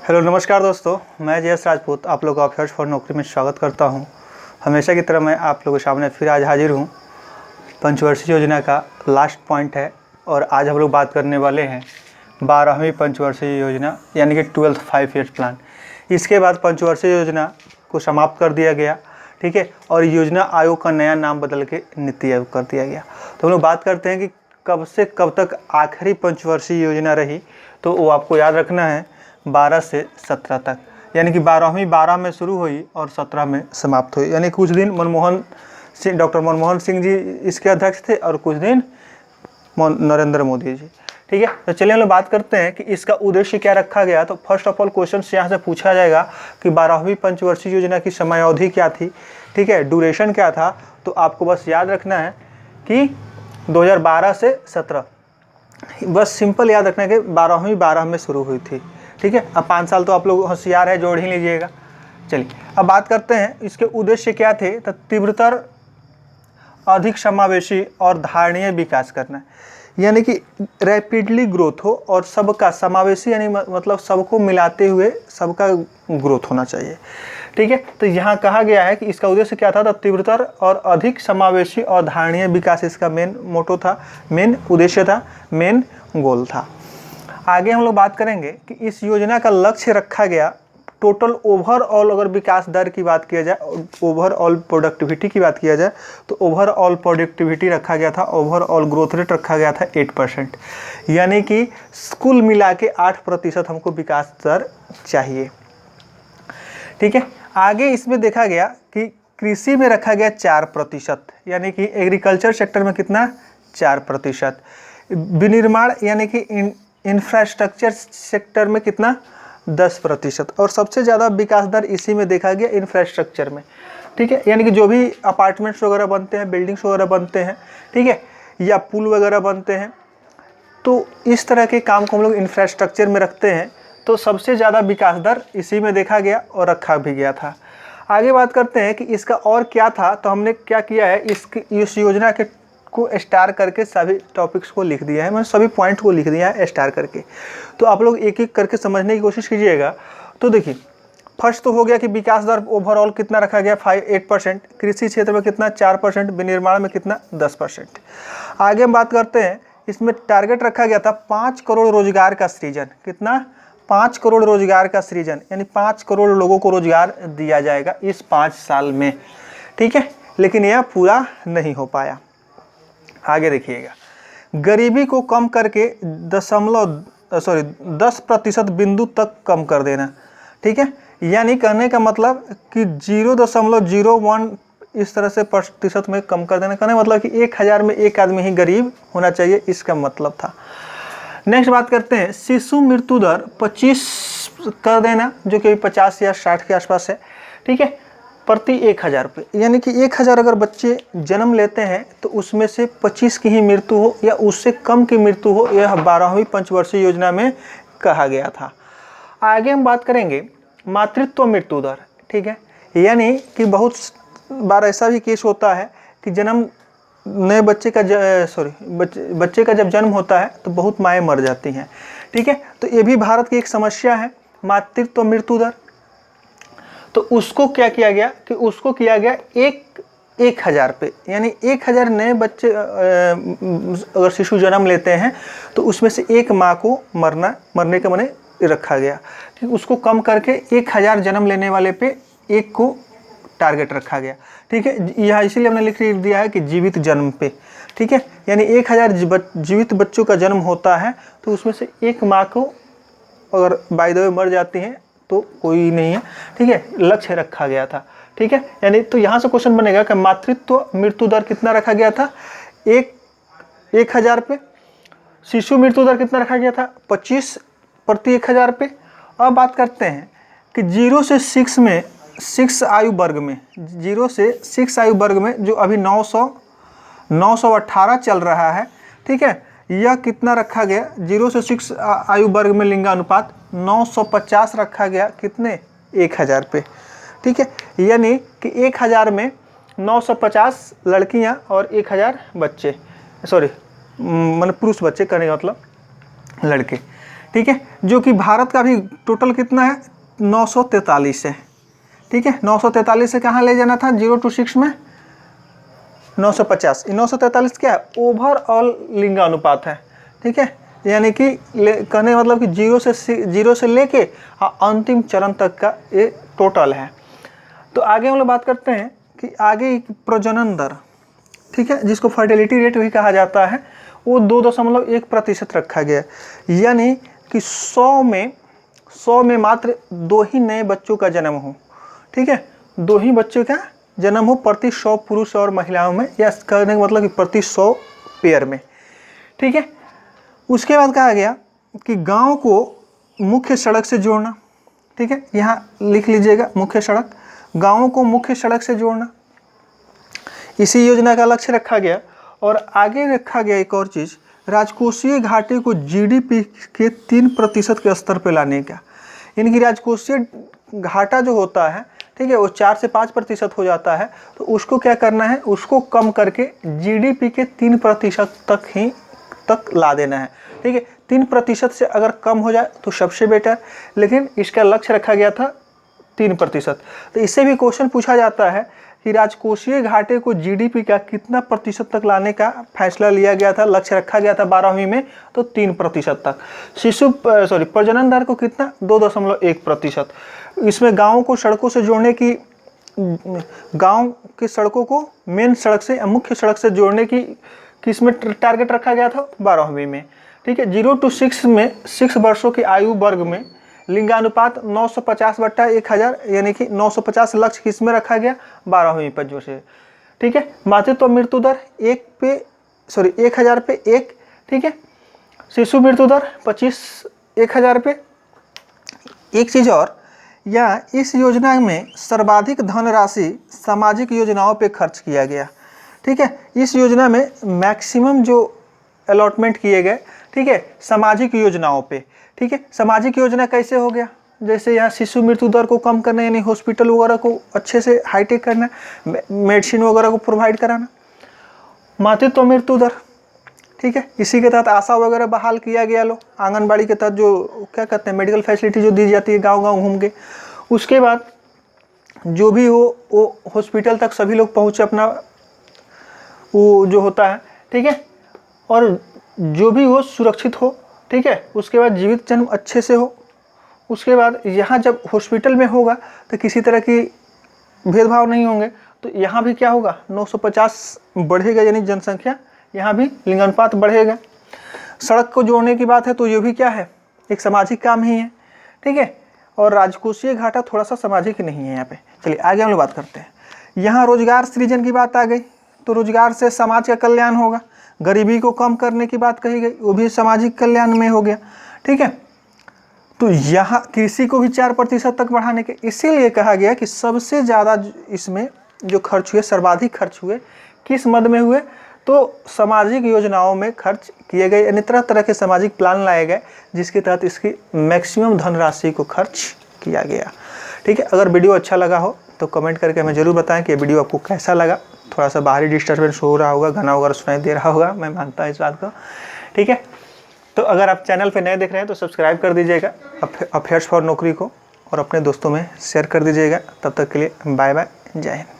Hello नमस्कार दोस्तों, मैं जयेश राजपूत आप लोगों का अभ्यर्थ फॉर नौकरी में स्वागत करता हूं। हमेशा की तरह मैं आप लोगों के सामने फिर आज हाजिर हूं। पंचवर्षीय योजना का लास्ट पॉइंट है और आज हम लोग बात करने वाले हैं 12वीं पंचवर्षीय योजना यानी कि 12th 5 ईयर प्लान। इसके बाद पंचवर्षीय योजना को समाप्त कर दिया गया, ठीक है, और योजना आयोग का नया नाम बदल के नीति आयोग कर दिया गया। तो हम लोग बात करते हैं कि कब से कब तक आखिरी पंचवर्षीय योजना रही, तो वो आपको याद रखना है 12 से 17 तक, यानी कि 12वीं 12 में शुरू हुई और 17 में समाप्त हुई। यानी कुछ दिन डॉक्टर मनमोहन सिंह जी इसके अध्यक्ष थे और कुछ दिन नरेंद्र मोदी जी, ठीक है। तो चलिए हम लोग बात करते हैं कि इसका उद्देश्य क्या रखा गया। तो फर्स्ट ऑफ ऑल क्वेश्चन यहाँ से पूछा जाएगा कि 12वीं पंचवर्षीय योजना की समयावधि क्या थी, ठीक है, ड्यूरेशन क्या था। तो आपको बस याद रखना है कि 2012 से 17, बस सिंपल याद रखना है कि 12वीं 12 में शुरू हुई थी, ठीक है। अब 5 साल तो आप लोग होशियार है, जोड़ ही लीजिएगा। चलिए अब बात करते हैं इसके उद्देश्य क्या थे। तो तीव्रतर, अधिक समावेशी और धारणीय विकास करना, यानी कि रैपिडली ग्रोथ हो और सबका समावेशी, यानी मतलब सबको मिलाते हुए सबका ग्रोथ होना चाहिए, ठीक है। तो यहाँ कहा गया है कि इसका उद्देश्य क्या था। तो तीव्रतर और अधिक समावेशी और धारणीय विकास इसका मेन मोटो था, मेन उद्देश्य था, मेन गोल था। आगे हम लोग बात करेंगे कि इस योजना का लक्ष्य रखा गया टोटल ओवरऑल, अगर विकास दर की बात किया जाए, ओवरऑल प्रोडक्टिविटी की बात किया जाए, तो ओवरऑल प्रोडक्टिविटी रखा गया था, ओवरऑल ग्रोथ रेट रखा गया था 8%, यानी कि कुल मिला के 8% हमको विकास दर चाहिए, ठीक है। आगे इसमें देखा गया कि कृषि में रखा गया 4%, यानी कि एग्रीकल्चर सेक्टर में कितना 4%, विनिर्माण यानी कि इंफ्रास्ट्रक्चर सेक्टर में कितना 10%, और सबसे ज़्यादा विकास दर इसी में देखा गया इंफ्रास्ट्रक्चर में, ठीक है। यानी कि जो भी अपार्टमेंट्स वगैरह बनते हैं, बिल्डिंग्स वगैरह बनते हैं, ठीक है, या पुल वगैरह बनते हैं, तो इस तरह के काम को हम लोग इंफ्रास्ट्रक्चर में रखते हैं। तो सबसे ज़्यादा विकास दर इसी में देखा गया और रखा भी गया था। आगे बात करते हैं कि इसका और क्या था। तो हमने क्या किया है, इस योजना के को स्टार करके सभी टॉपिक्स को लिख दिया है, मैंने सभी पॉइंट को लिख दिया है स्टार करके। तो आप लोग एक एक करके समझने की कोशिश कीजिएगा। तो देखिए, फर्स्ट तो हो गया कि विकास दर ओवरऑल कितना रखा गया 8%, कृषि क्षेत्र में कितना 4%, विनिर्माण में कितना 10%। आगे हम बात करते हैं, इसमें टारगेट रखा गया था 5 करोड़ रोजगार का सृजन, कितना 5 करोड़ रोजगार का सृजन, यानी 5 करोड़ लोगों को रोजगार दिया जाएगा इस 5 साल में, ठीक है। लेकिन यह पूरा नहीं हो पाया। आगे देखिएगा, गरीबी को कम करके 10% बिंदु तक कम कर देना, ठीक है। यानी कहने का मतलब कि 0.01 इस तरह से प्रतिशत में कम कर देना, कहने का मतलब कि 1000 में एक आदमी ही गरीब होना चाहिए, इसका मतलब था। नेक्स्ट बात करते हैं, शिशु मृत्यु दर 25 कर देना, जो कि 50 या 60 के आसपास है, ठीक है, प्रति 1000 पे। यानी कि 1000 अगर बच्चे जन्म लेते हैं तो उसमें से 25 की ही मृत्यु हो या उससे कम की मृत्यु हो, यह 12वीं पंचवर्षीय योजना में कहा गया था। आगे हम बात करेंगे मातृत्व मृत्यु दर, ठीक है। यानी कि बहुत बार ऐसा भी केस होता है कि नए बच्चे का जब जन्म होता है तो बहुत माएँ मर जाती हैं, ठीक है। तो ये भी भारत की एक समस्या है, मातृत्व मृत्यु दर। तो उसको क्या किया गया कि उसको किया गया 1000 पे, यानी 1000 नए बच्चे अगर शिशु जन्म लेते हैं तो उसमें से एक माँ को मरने का मने रखा गया, ठीक। उसको कम करके 1000 जन्म लेने वाले पे एक को टारगेट रखा गया, ठीक है। यहाँ इसीलिए हमने लिख दिया है कि जीवित जन्म पे, ठीक है। यानी 1000 जीवित बच्चों का जन्म होता है तो उसमें से एक माँ को अगर बाय द वे मर जाती हैं तो कोई नहीं है, ठीक है, लक्ष्य रखा गया था, ठीक है। यानी तो यहाँ से क्वेश्चन बनेगा कि मातृत्व मृत्यु दर कितना रखा गया था 1000 पे, शिशु मृत्यु दर कितना रखा गया था 25 प्रति 1000 पे। अब बात करते हैं कि 0 से 6 में 6 आयु वर्ग में, 0 से 6 आयु वर्ग में जो अभी 918 चल रहा है, ठीक है, यह कितना रखा गया 0 से 6 आयु वर्ग में लिंगानुपात 950 रखा गया, कितने 1000 पे, ठीक है। यानी कि 1000 में 950 लड़कियां और 1000 बच्चे, सॉरी मतलब पुरुष बच्चे, करने का मतलब लड़के, ठीक है, जो कि भारत का भी टोटल कितना है 943 है। ठीक है, 943 से कहाँ ले जाना था 0 to 6 में 950। 943 क्या है ओवरऑल लिंगानुपात है। ठीक है, यानी कि कहने मतलब कि जीरो से लेके अंतिम चरण तक का ये टोटल है। तो आगे हम लोग बात करते हैं कि आगे प्रजनन दर, ठीक है, जिसको फर्टिलिटी रेट भी कहा जाता है, वो 2.1% रखा गया, यानी कि 100 में मात्र 2 ही नए बच्चों का जन्म हो। ठीक है, 2 ही बच्चों का जन्म हो प्रति 100 पुरुष और महिलाओं में, या कहने का मतलब कि प्रति 100 पेयर में। ठीक है, उसके बाद कहा गया कि गांव को मुख्य सड़क से जोड़ना। ठीक है, यहाँ लिख लीजिएगा मुख्य सड़क, गांवों को मुख्य सड़क से जोड़ना, इसी योजना का लक्ष्य रखा गया। और आगे रखा गया एक और चीज़, राजकोषीय घाटे को जीडीपी के 3% के स्तर पर लाने का, यानी कि राजकोषीय घाटा जो होता है, ठीक है, वो 4 से 5% हो जाता है, तो उसको क्या करना है, उसको कम करके जीडीपी के 3% तक ला देना है। ठीक है, 3% से अगर कम हो जाए तो सबसे बेटर, लेकिन इसका लक्ष्य रखा गया था 3%। तो इससे भी क्वेश्चन पूछा जाता है कि राजकोषीय घाटे को जीडीपी का कितना प्रतिशत तक लाने का फैसला लिया गया था, लक्ष्य रखा गया था 12वीं में, तो 3% तक। प्रजनन दर को कितना 2.1%। इसमें गाँवों को सड़कों से जोड़ने की, गांव के सड़कों को मेन सड़क से या मुख्य सड़क से जोड़ने की किसमें टारगेट रखा गया था 12वीं में। ठीक है, 0 to 6 में 6 वर्षों की आयु वर्ग में लिंगानुपात 950/1000, यानी कि 950 लक्ष्य किसमें रखा गया 12वीं पर जो से। ठीक है, मातृत्व मृत्यु दर 1000 पे 1। ठीक है, शिशु मृत्यु दर 1000 पे। एक चीज़ और, या इस योजना में सर्वाधिक धनराशि सामाजिक योजनाओं पे खर्च किया गया। ठीक है, इस योजना में मैक्सिमम जो अलॉटमेंट किए गए, ठीक है, सामाजिक योजनाओं पे। ठीक है, सामाजिक योजना कैसे हो गया, जैसे यहाँ शिशु मृत्यु दर को कम करना, यानी हॉस्पिटल वगैरह को अच्छे से हाईटेक करना, मेडिसिन वगैरह को प्रोवाइड कराना। मातृत्व मृत्यु दर, ठीक है, इसी के तहत आशा वगैरह बहाल किया गया लो, आंगनबाड़ी के तहत जो क्या कहते हैं मेडिकल फैसिलिटी जो दी जाती है गांव-गांव घूम के। उसके बाद जो भी हो वो हॉस्पिटल तक सभी लोग पहुँचे, अपना वो जो होता है, ठीक है, और जो भी हो सुरक्षित हो। ठीक है, उसके बाद जीवित जन्म अच्छे से हो। उसके बाद यहाँ जब हॉस्पिटल में होगा तो किसी तरह की भेदभाव नहीं होंगे, तो यहाँ भी क्या होगा 950 बढ़ेगा, यानी जनसंख्या यहाँ भी लिंगानुपात बढ़ेगा। सड़क को जोड़ने की बात है तो ये भी क्या है एक सामाजिक काम ही है। ठीक है, और राजकोषीय घाटा थोड़ा सा सामाजिक नहीं है यहाँ पे। चलिए आगे हम लोग बात करते हैं। यहाँ रोजगार सृजन की बात आ गई, तो रोजगार से समाज का कल्याण होगा। गरीबी को कम करने की बात कही गई, वो भी सामाजिक कल्याण में हो गया। ठीक है, तो यहाँ कृषि को भी 4% तक बढ़ाने के, इसीलिए कहा गया कि सबसे ज़्यादा इसमें जो खर्च हुए, सर्वाधिक खर्च हुए किस मद में हुए, तो सामाजिक योजनाओं में खर्च किए गए, यानी तरह तरह के सामाजिक प्लान लाए गए जिसके तहत इसकी मैक्सिमम धनराशि को खर्च किया गया। ठीक है, अगर वीडियो अच्छा लगा हो तो कमेंट करके हमें ज़रूर बताएं कि वीडियो आपको कैसा लगा। थोड़ा सा बाहरी डिस्टर्बेंस हो रहा होगा, गाना वगैरह सुनाई दे रहा होगा, मैं मानता हूँ इस बात को। ठीक है, तो अगर आप चैनल पे नए देख रहे हैं तो सब्सक्राइब कर दीजिएगा अफेयर्स फॉर नौकरी को, और अपने दोस्तों में शेयर कर दीजिएगा। तब तक के लिए बाय बाय, जय हिंद।